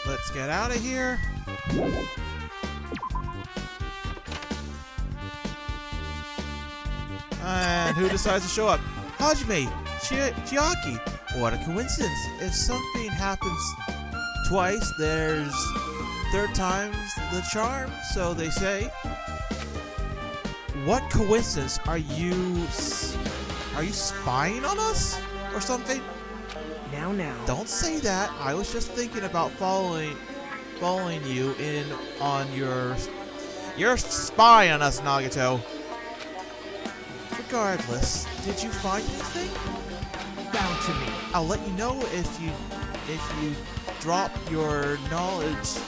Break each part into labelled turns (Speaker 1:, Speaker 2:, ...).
Speaker 1: Let's get out of here. And who decides to show up? Hajime! Chiaki! What a coincidence. If something happens twice, there's third time's the charm, so they say. What coincidence? Are you spying on us? Or something?
Speaker 2: Now.
Speaker 1: Don't say that. I was just thinking about following you in on your... You're spying on us, Nagato. Regardless, did you find anything?
Speaker 2: Bound to me.
Speaker 1: I'll let you know if you drop your knowledge,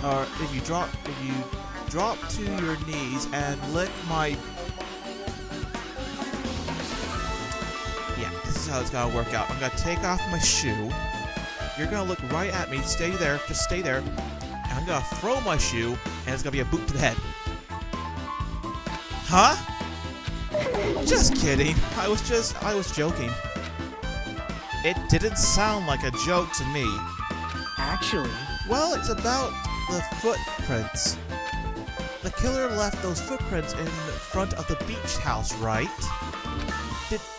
Speaker 1: or if you drop to your knees and lick my... Yeah, this is how it's gonna work out. I'm gonna take off my shoe. You're gonna look right at me. Stay there. Just stay there. And I'm gonna throw my shoe, and it's gonna be a boot to the head. Huh? Just kidding. I was joking. It didn't sound like a joke to me.
Speaker 2: Actually...
Speaker 1: Well, it's about the footprints. The killer left those footprints in front of the beach house, right?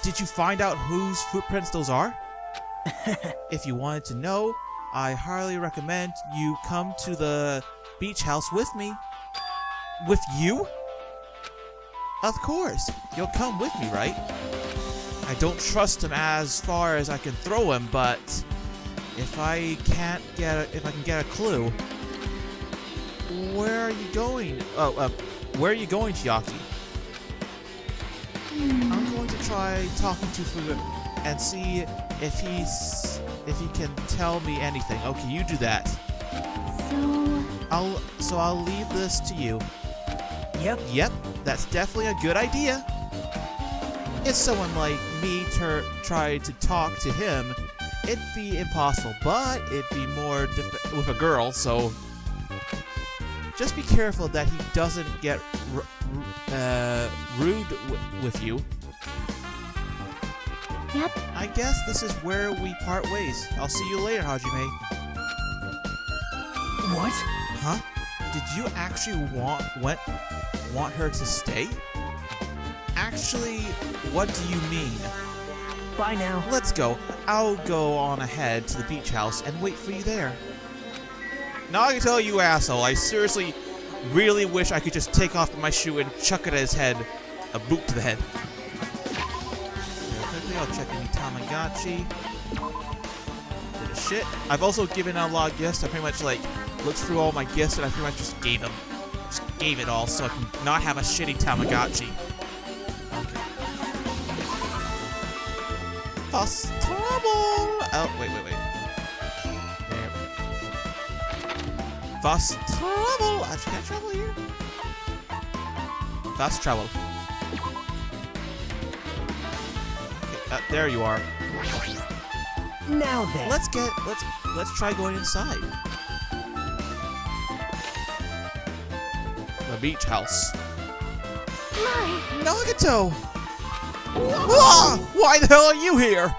Speaker 1: Did you find out whose footprints those are? If you wanted to know, I highly recommend you come to the beach house with me. With you? Of course. You'll come with me, right? I don't trust him as far as I can throw him, but if I can get a clue. Where are you going? Where are you going, Chiaki? I'm going to try talking to Fuga and see if he can tell me anything. Okay, you do that. So I'll leave this to you. Yep, that's definitely a good idea. If someone like me tried to talk to him, it'd be impossible, but it'd be more with a girl, so just be careful that he doesn't get rude with you.
Speaker 3: Yep.
Speaker 1: I guess this is where we part ways. I'll see you later, Hajime.
Speaker 2: What?
Speaker 1: Huh? Did you actually want her to stay? Actually, what do you mean?
Speaker 2: Bye now.
Speaker 1: Let's go. I'll go on ahead to the beach house and wait for you there. Nagato, you asshole. I seriously really wish I could just take off my shoe and chuck it at his head. A boot to the head. Quickly, I'll check any Tamagotchi. Bit of shit. I've also given out a lot of gifts. I pretty much looked through all my gifts and I pretty much just gave them. Just gave it all so I can not have a shitty Tamagotchi. Okay. Fast trouble! Oh, wait. There. Fast travel! Actually, can I travel here? Fast travel. There you are.
Speaker 2: Now then.
Speaker 1: Let's try going inside. The beach house.
Speaker 3: My.
Speaker 1: Nagato! Ah! Why the hell are you here?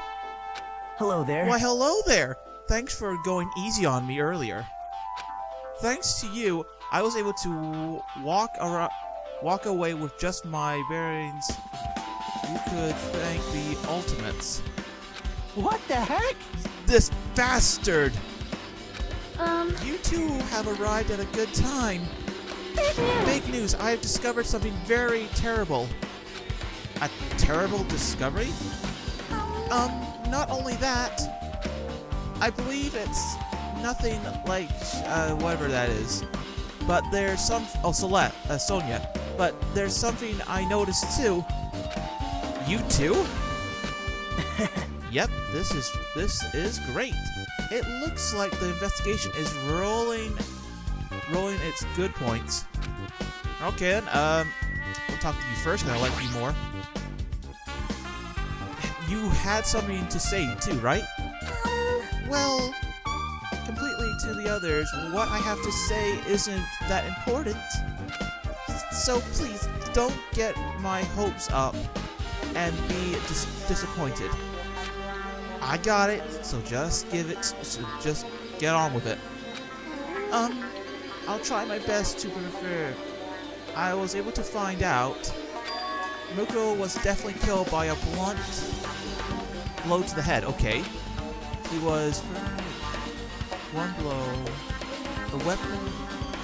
Speaker 2: Hello there.
Speaker 1: Why, hello there. Thanks for going easy on me earlier. Thanks to you, I was able to walk away with just my bearings. You could thank the Ultimates.
Speaker 2: What the heck?
Speaker 1: This bastard!
Speaker 3: Um,
Speaker 1: You two have arrived at a good time.
Speaker 3: big news.
Speaker 1: Big news, I have discovered something very terrible. A terrible discovery? Not only that, I believe it's nothing like, whatever that is. But there's some, Sonia. But there's something I noticed too. You too? Yep, this is great. It looks like the investigation is rolling its good points. Okay, then, we'll talk to you first, because I like you more. You had something to say too, right? Well, completely to the others, what I have to say isn't that important. So please, don't get my hopes up and be disappointed. I got it, so just just get on with it. I'll try my best to prepare. I was able to find out Muko was definitely killed by a blunt blow to the head. Okay. He was burned. One blow. The weapon.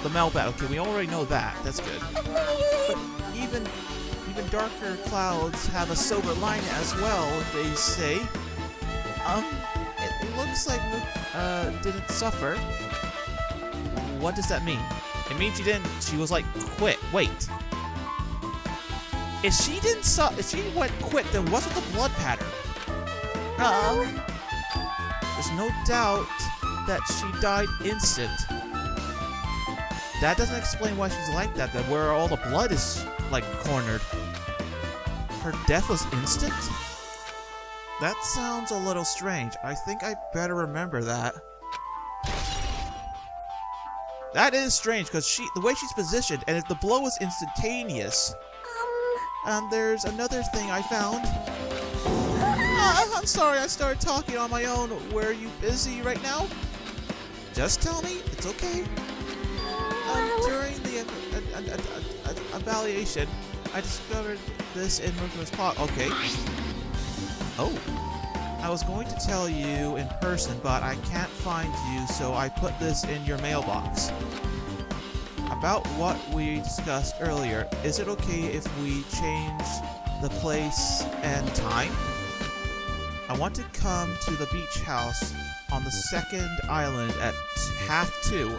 Speaker 1: The Melbat. Okay, we already know that. That's good. But even darker clouds have a silver lining as well, they say. It looks like Muko didn't suffer. What does that mean? It means she was like, quit. Wait. If she went quick, then what's with the blood pattern? There's no doubt that she died instant. That doesn't explain why she's like that, where all the blood is, like, cornered. Her death was instant? That sounds a little strange. I think I better remember that. That is strange, because the way she's positioned, and if the blow was instantaneous... there's another thing I found. I'm sorry, I started talking on my own. Were you busy right now? Just tell me. It's okay. During the evaluation, I discovered this in Muko's pot. Okay. Oh. I was going to tell you in person, but I can't find you, so I put this in your mailbox. About what we discussed earlier, is it okay if we change the place and time? I want to come to the beach house on the second island at 2:30.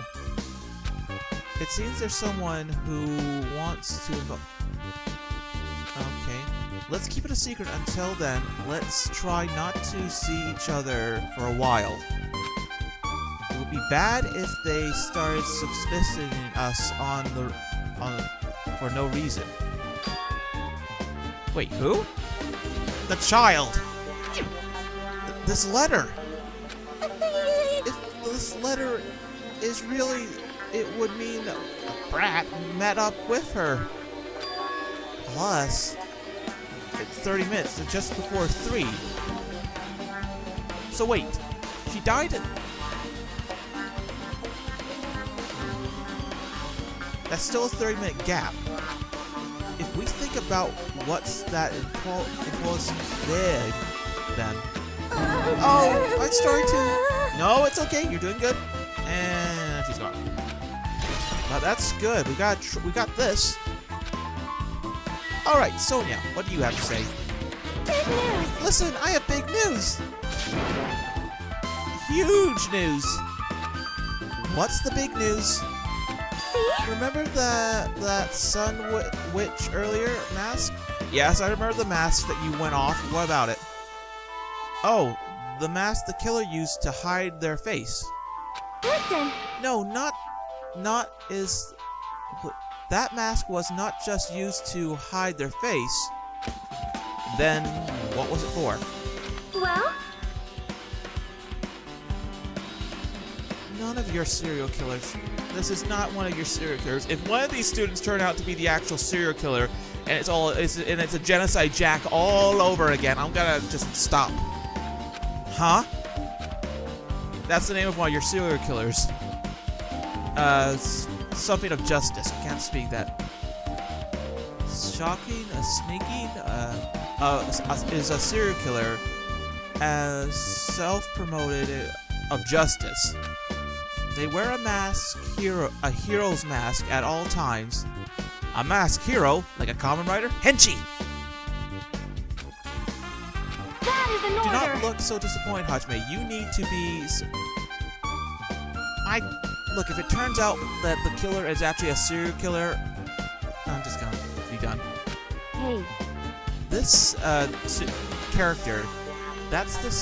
Speaker 1: It seems there's someone who wants to Okay. Let's keep it a secret until then. Let's try not to see each other for a while. It would be bad if they started suspicion us for no reason. Wait, who? The child! This letter! If this letter is really... It would mean a brat met up with her. Plus, it's 30 minutes, it's just before 3. So wait, she died at... That's still a 30-minute gap. If we think about what's that influence big, then... Oh, I'm starting to... No, it's okay, you're doing good. And she's gone. Now that's good. We got this. All right, Sonia, what do you have to say?
Speaker 3: Big news.
Speaker 1: Listen, I have big news. Huge news. What's the big news?
Speaker 3: See?
Speaker 1: Remember that sun witch earlier mask? Yes, I remember the mask that you went off. What about it? Oh, the mask the killer used to hide their face.
Speaker 3: Listen.
Speaker 1: No, not is... That mask was not just used to hide their face. Then, what was it for?
Speaker 3: Well,
Speaker 1: None of your serial killers. This is not one of your serial killers. If one of these students turn out to be the actual serial killer, and it's a genocide jack all over again, I'm gonna just stop. Huh? That's the name of one of your serial killers. Something of justice. I can't speak that. Shocking, sneaking, is a serial killer as self-promoted of justice. They wear a mask, a hero's mask at all times. A masked hero, like a common rider, Henchy.
Speaker 3: that is an
Speaker 1: Do
Speaker 3: order.
Speaker 1: not look so disappointed, Hajime. You need to be. Look. If it turns out that the killer is actually a serial killer, I'm just gonna be done.
Speaker 3: Hey,
Speaker 1: This character, that's the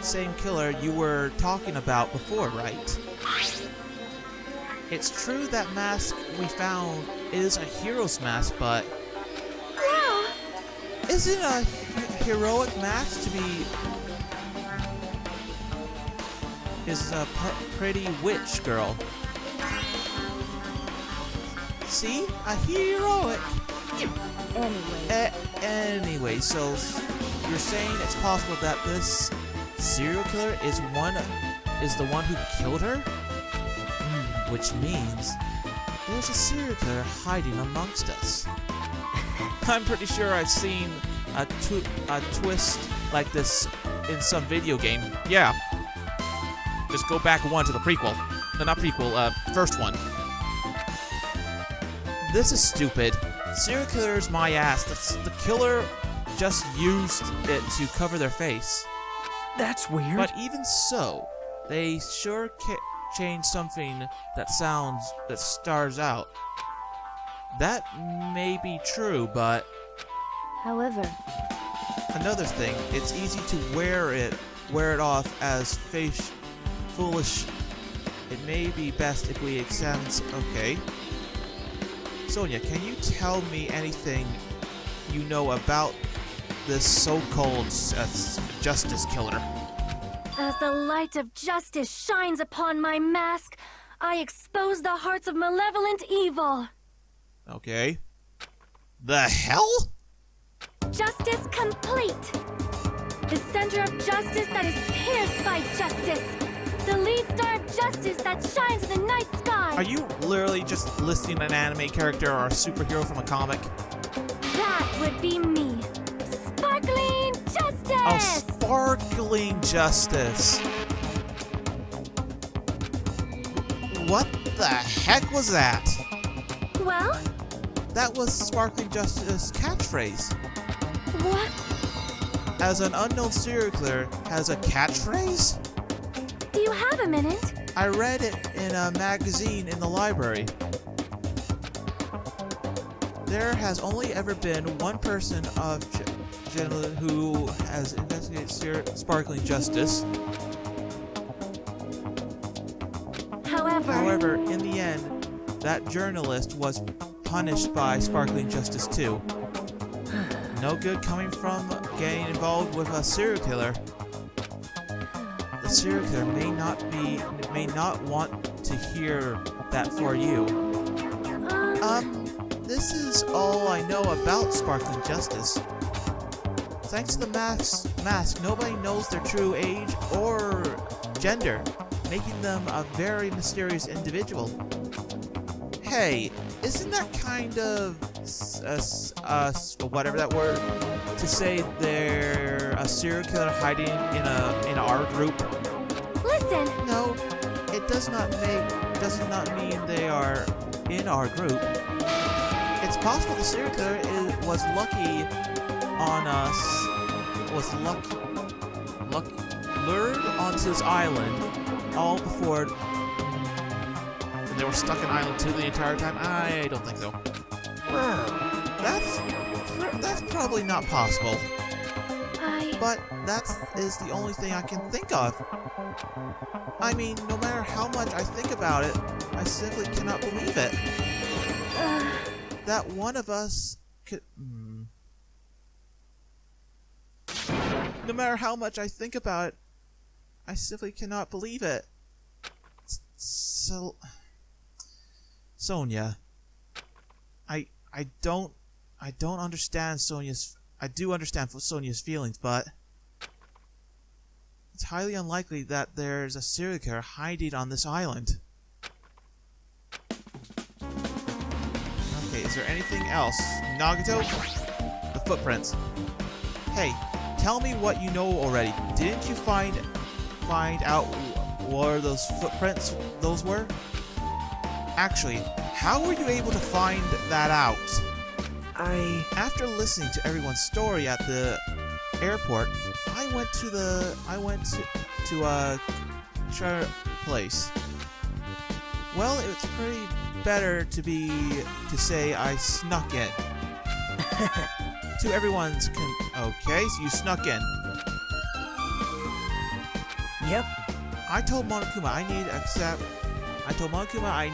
Speaker 1: same killer you were talking about before, right? It's true that mask we found is a hero's mask, but
Speaker 3: wow.
Speaker 1: isn't a heroic mask to be is a pretty witch girl? See, a heroic.
Speaker 3: Anyway,
Speaker 1: Anyway, so you're saying it's possible that this serial killer is the one who killed her? Which means there's a serial killer hiding amongst us. I'm pretty sure I've seen a twist like this in some video game. Yeah. Just go back one to the prequel. No, not prequel, first one. This is stupid. Serial killer's my ass. The killer just used it to cover their face.
Speaker 2: That's weird.
Speaker 1: But even so, they sure change something that stars out. That may be true, but
Speaker 3: however,
Speaker 1: another thing, it's easy to wear it off as foolish. It may be best if we examine. Okay. Sonia, can you tell me anything you know about this so-called justice killer?
Speaker 3: as the light of justice shines upon my mask, I expose the hearts of malevolent evil.
Speaker 1: Okay. The hell?
Speaker 3: Justice complete. The center of justice that is pierced by justice. The lead star of justice that shines in the night sky.
Speaker 1: Are you literally just listing an anime character or a superhero from a comic?
Speaker 3: That would be me. Sparkling justice!
Speaker 1: Oh, sparkling justice. What the heck was that?
Speaker 3: Well,
Speaker 1: That was Sparkling Justice's catchphrase.
Speaker 3: what?
Speaker 1: As an unknown serial killer has a catchphrase?
Speaker 3: Do you have a minute?
Speaker 1: I read it in a magazine in the library. There has only ever been one person of gentlemen who has investigated Sparkling Justice. However, in the end, that journalist was punished by Sparkling Justice too. No good coming from getting involved with a serial killer. The serial killer may not want to hear that for you. This is all I know about Sparkling Justice. Thanks to the mask, nobody knows their true age or gender, making them a very mysterious individual. Hey, isn't that kind of whatever that word to say they're a serial killer hiding in our group?
Speaker 3: Listen,
Speaker 1: No, it does not mean they are in our group. It's possible the serial killer was lucky on us. Lured onto this island all before. And they were stuck in Island 2 the entire time? I don't think so.
Speaker 2: Wow.
Speaker 1: That's probably not possible.
Speaker 3: I...
Speaker 1: But that is the only thing I can think of. I mean, no matter how much I think about it, I simply cannot believe it. That one of us could... No matter how much I think about it, I simply cannot believe it. So, Sonia, I don't understand Sonia's. I do understand Sonia's feelings, but it's highly unlikely that there's a serial killer hiding on this island. Okay, is there anything else? Nagato? The footprints. Hey, tell me what you know already. Didn't you find out where those footprints were? Actually, how were you able to find that out? After listening to everyone's story at the airport, I went to a place. Well, it's pretty better to say I snuck in. To everyone's okay, so you snuck in.
Speaker 2: Yep.
Speaker 1: I told Monokuma I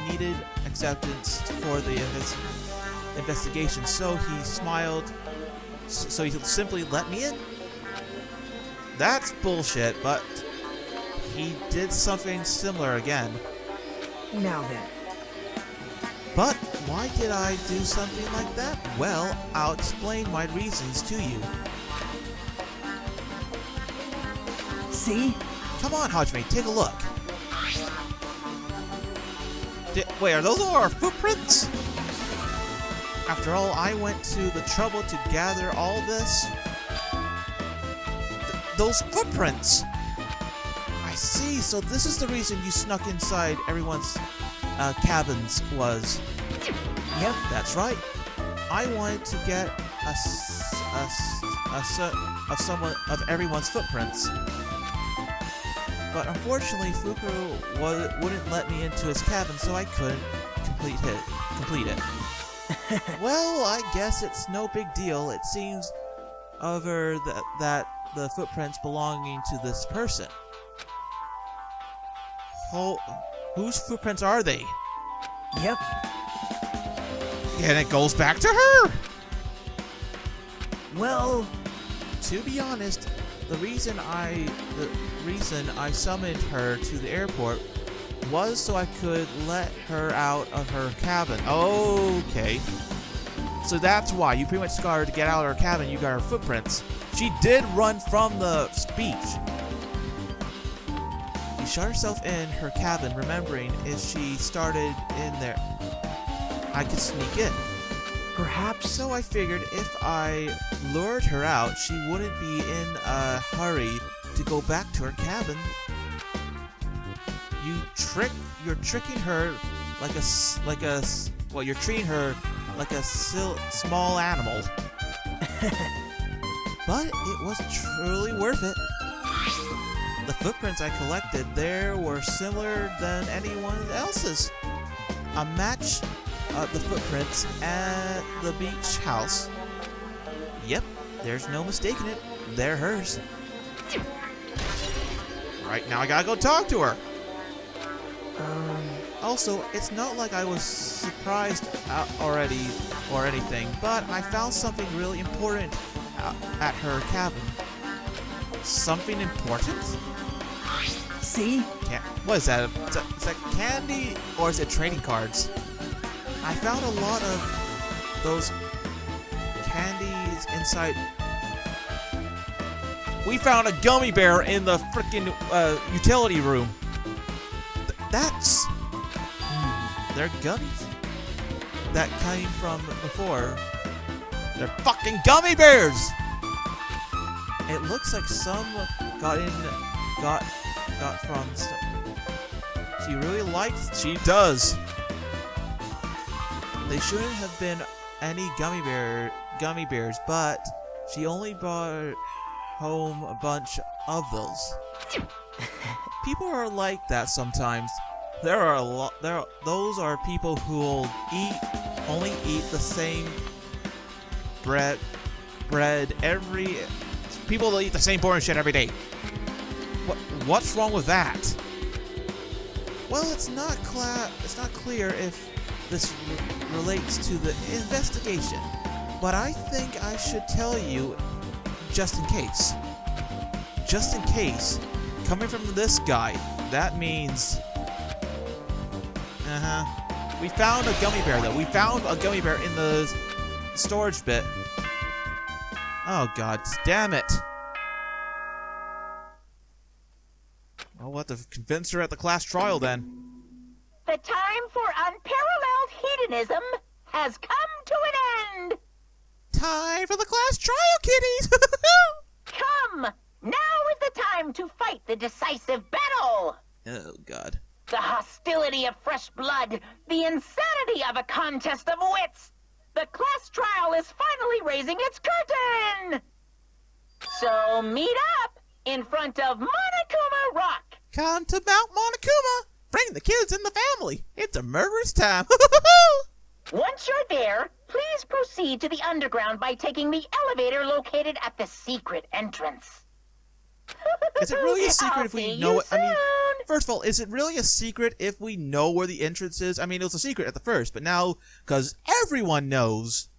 Speaker 1: needed acceptance for the investigation, so he smiled. So he simply let me in. That's bullshit, but he did something similar again.
Speaker 2: Now then.
Speaker 1: But why did I do something like that? Well, I'll explain my reasons to you.
Speaker 2: See?
Speaker 1: Come on, Hajime, take a look. Wait, are those all our footprints? After all, I went to the trouble to gather all this. Those footprints! I see, so this is the reason you snuck inside everyone's cabins was.
Speaker 2: Yep.
Speaker 1: That's right. I wanted to get a set of everyone's footprints. But unfortunately, Fuku wouldn't let me into his cabin, so I couldn't complete it. Well, I guess it's no big deal. It seems that the footprints belonging to this person. Whose footprints are they?
Speaker 2: Yep.
Speaker 1: And it goes back to her!
Speaker 2: Well,
Speaker 1: to be honest, the reason I summoned her to the airport was so I could let her out of her cabin. Okay. So that's why. You pretty much got her to get out of her cabin. You got her footprints. She did run from the beach. She shut herself in her cabin, remembering if she started in there, I could sneak in.
Speaker 2: perhaps.
Speaker 1: So I figured if I lured her out, she wouldn't be in a hurry to go back to her cabin. You're tricking her you're treating her like a small animal. But it was truly worth it. The footprints I collected there were similar than anyone else's. A match the footprints at the beach house. Yep, there's no mistaking it. They're hers. Right, now I gotta go talk to her. Also, it's not like I was surprised already or anything, but I found something really important at her cabin. Something important?
Speaker 2: See?
Speaker 1: What is that? Is that candy or is it trading cards? I found a lot of those candies inside. We found a gummy bear in the freaking utility room. They're gummies that came from before. They're fucking gummy bears. It looks like some got from. She really likes. She does. They shouldn't have been any gummy bears, but she only brought home a bunch of those. People are like that sometimes. There are a lot. Those are people who'll only eat the same bread every. People that eat the same boring shit every day. What's wrong with that? Well, it's not clear if this relates to the investigation, but I think I should tell you just in case. just in case, coming from this guy, that means... We found a gummy bear, though. We found a gummy bear in the storage bit. Oh, God. Damn it. I'll have to convince her at the class trial, then.
Speaker 4: The time for unparalleled hedonism has come to an end.
Speaker 1: Time for the class trial, kiddies!
Speaker 4: Come! Now is the time to fight the decisive battle!
Speaker 1: Oh, God.
Speaker 4: The hostility of fresh blood, the insanity of a contest of wits! The class trial is finally raising its curtain! So meet up in front of Monokuma Rock!
Speaker 1: Come to Mount Monokuma! Bring the kids and the family! It's a murderous time!
Speaker 4: Once you're there, please proceed to the underground by taking the elevator located at the secret entrance.
Speaker 1: Is it really a secret if we
Speaker 4: I'll
Speaker 1: know
Speaker 4: see
Speaker 1: it? I mean,
Speaker 4: you
Speaker 1: first of all, is it really a secret if we know where the entrance is? I mean, it was a secret at the first, but now, because everyone knows,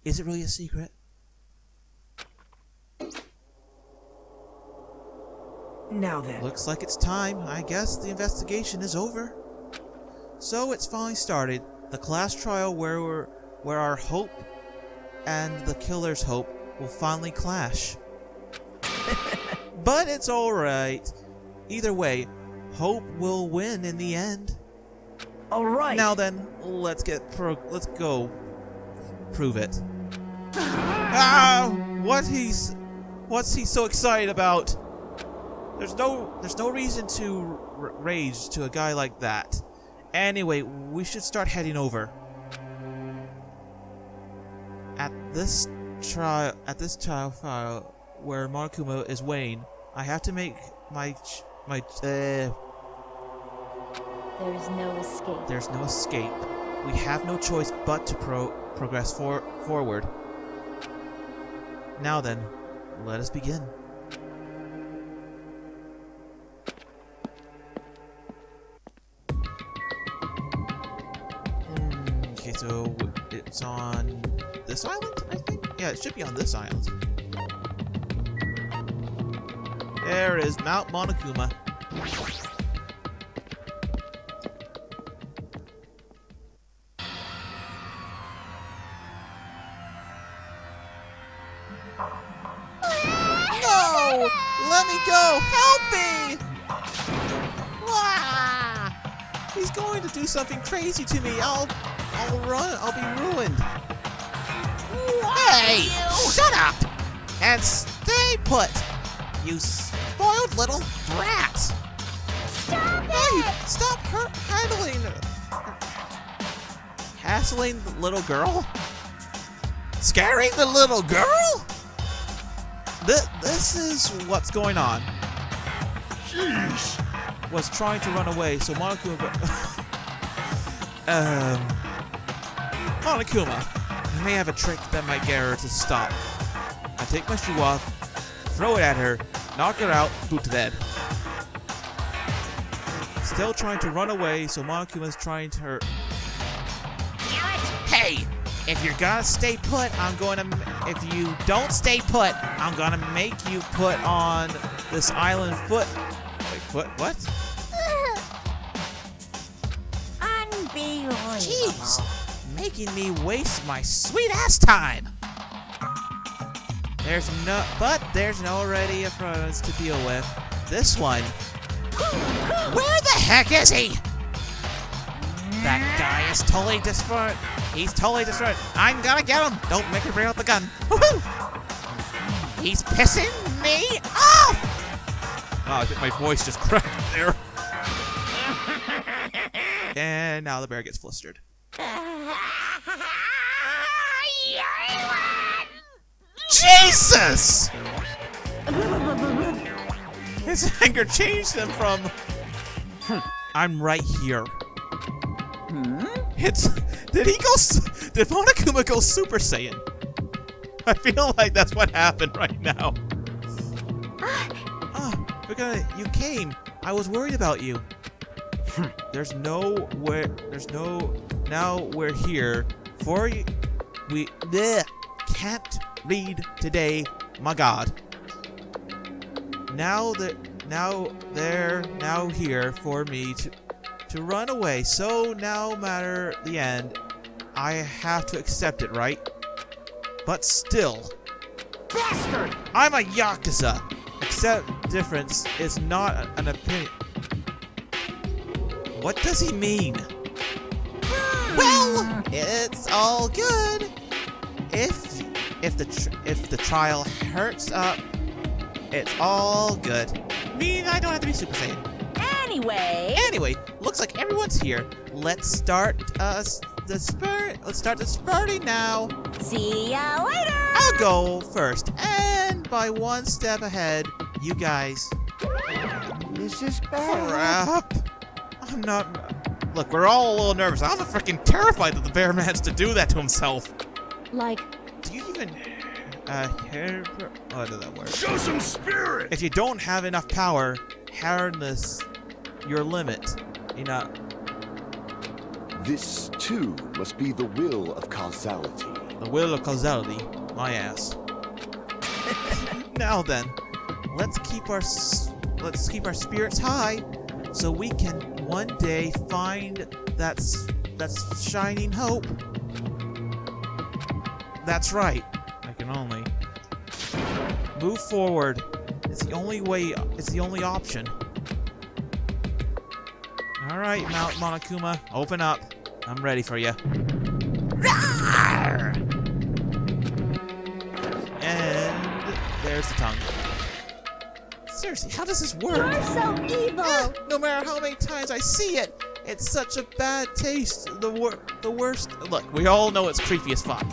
Speaker 1: is it really a secret?
Speaker 2: Now then.
Speaker 1: Looks like it's time. I guess the investigation is over. So it's finally started. The class trial where our hope and the killer's hope will finally clash. But it's alright. Either way, hope will win in the end.
Speaker 2: All right.
Speaker 1: Now then, let's go prove it. What's he so excited about? There's no reason to rage to a guy like that. Anyway, we should start heading over. At this trial file where Monokuma is weighing, I have to make There's
Speaker 3: no escape.
Speaker 1: There's no escape. We have no choice but to progress forward. Now then, let us begin. Okay, so it's on this island, I think? Yeah, it should be on this island. There is Mount Monokuma. No! Let me go! Help me! Ah! He's going to do something crazy to me. I'll run. I'll be ruined. Hey! Shut up! And stay put! You spoiled little brat!
Speaker 4: Stop
Speaker 1: Hey!
Speaker 4: it!
Speaker 1: Stop hassling the little girl? Scaring the little girl? This is what's going on. Jeez. Was trying to run away, so Monokuma... Monokuma, I may have a trick that might get her to stop. I take my shoe off, throw it at her, knock her out, boot to bed. Still trying to run away, so Monokuma's trying to hurt. Hey! If you're gonna stay put, if you don't stay put, I'm gonna make you put on this island foot. Wait, what?
Speaker 4: Unbelievable.
Speaker 1: Jeez! Making me waste my sweet ass time! There's already a friend to deal with. This one. Where the heck is he? That guy is totally desperate. He's totally desperate. I'm gonna get him. Don't make her bring out the gun. Woohoo! He's pissing me off! Oh, I think my voice just cracked there. And now the bear gets flustered. Jesus! His anger changed him from I'm right here. Did Monokuma go Super Saiyan? I feel like that's what happened right now. You came. I was worried about you. Now we're here. We can't read today, my God. now here for me to run away. So no matter the end, I have to accept it, right? But still,
Speaker 2: Bastard!
Speaker 1: I'm a Yakuza. Except difference is not an opinion. What does he mean? Well, it's all good. If the trial hurts up, it's all good. Meaning I don't have to be Super Saiyan. Anyway, looks like everyone's here. Let's start the spurting now.
Speaker 3: See ya later!
Speaker 1: I'll go first, and by one step ahead, you guys.
Speaker 2: This is bad.
Speaker 1: Crap. I'm not. Look, we're all a little nervous. I'm freaking terrified that the bear managed to do that to himself.
Speaker 3: Like,
Speaker 1: Do you even hear? Oh, did that work?
Speaker 5: Show some spirit!
Speaker 1: If you don't have enough power, harness your limit. You know.
Speaker 5: This, too, must be the will of causality.
Speaker 1: The will of causality. My ass. Now then, let's keep our spirits high, so we can one day find that shining hope. That's right. I can only move forward. It's the only way. It's the only option. All right, Mount Monokuma, open up. I'm ready for you. Rawr! And there's the tongue. Seriously, how does this work?
Speaker 3: you're so evil!
Speaker 1: No matter how many times I see it, it's such a bad taste. The worst. Look, we all know it's creepy as fuck.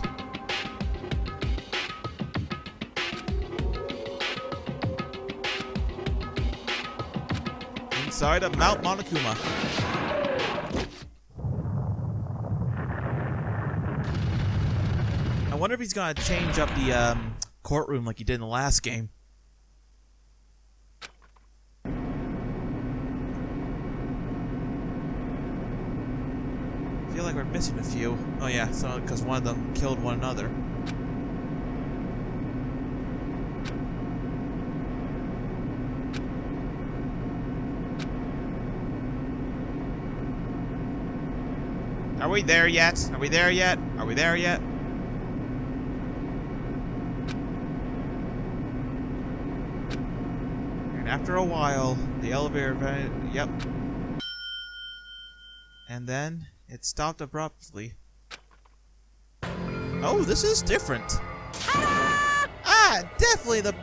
Speaker 1: Inside of Mount Monokuma. I wonder if he's gonna change up the courtroom like he did in the last game. I feel like we're missing a few. Oh yeah, so because one of them killed one another. Are we there yet? Are we there yet? Are we there yet? And after a while, the elevator yep. And then it stopped abruptly. Oh, this is different. Definitely the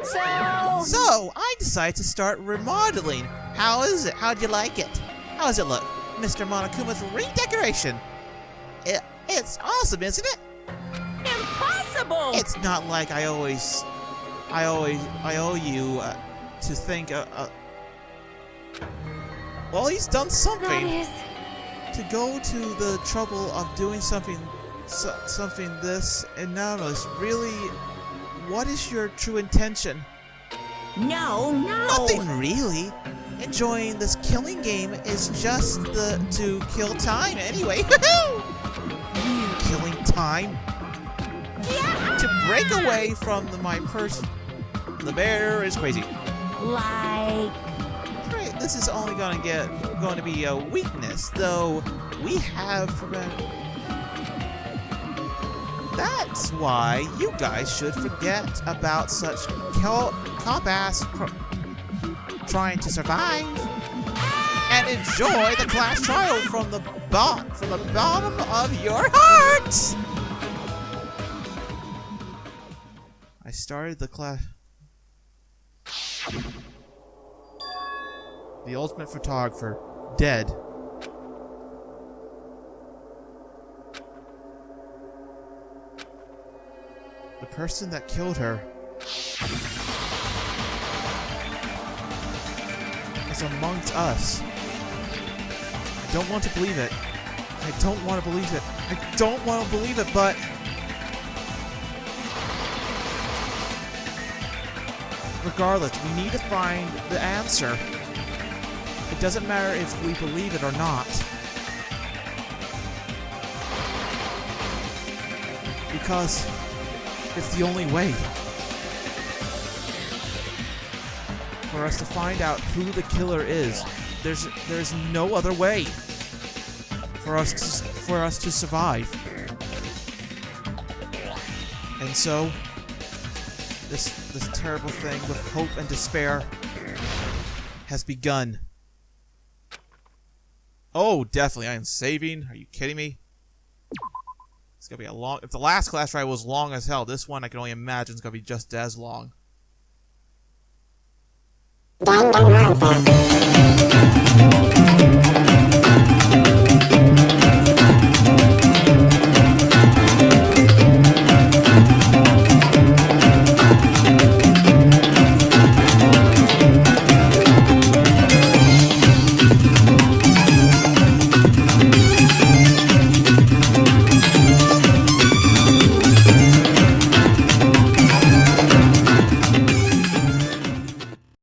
Speaker 1: So I decided to start remodeling. How is it? How'd you like it? How does it look? Mr. Monokuma's redecoration. It's awesome, isn't it?
Speaker 3: Impossible!
Speaker 1: It's not like I owe you to think. Well, he's done
Speaker 3: That
Speaker 1: something
Speaker 3: is...
Speaker 1: to go to the trouble of doing something this enormous. Really, what is your true intention?
Speaker 3: No!
Speaker 1: Nothing really. Enjoying this killing game is just to kill time anyway. Killing time?
Speaker 3: Yeah!
Speaker 1: To break away from my person. The bear is crazy.
Speaker 3: Like...
Speaker 1: Right, this is only going to be a weakness, though we have That's why you guys should forget about such cop-ass trying to survive and enjoy the class trial from the bottom of your hearts. I started the class. The ultimate photographer, dead. The person that killed her is amongst us. I don't want to believe it. I don't want to believe it. I don't want to believe it, but... regardless, we need to find the answer. It doesn't matter if we believe it or not. Because it's the only way. for us to find out who the killer is. There's no other way for us to survive. And so this terrible thing with hope and despair has begun. Oh, definitely. I am saving. Are you kidding me? It's gonna be a long... If the last class ride was long as hell, this one I can only imagine is gonna be just as long.
Speaker 6: Danganronpa.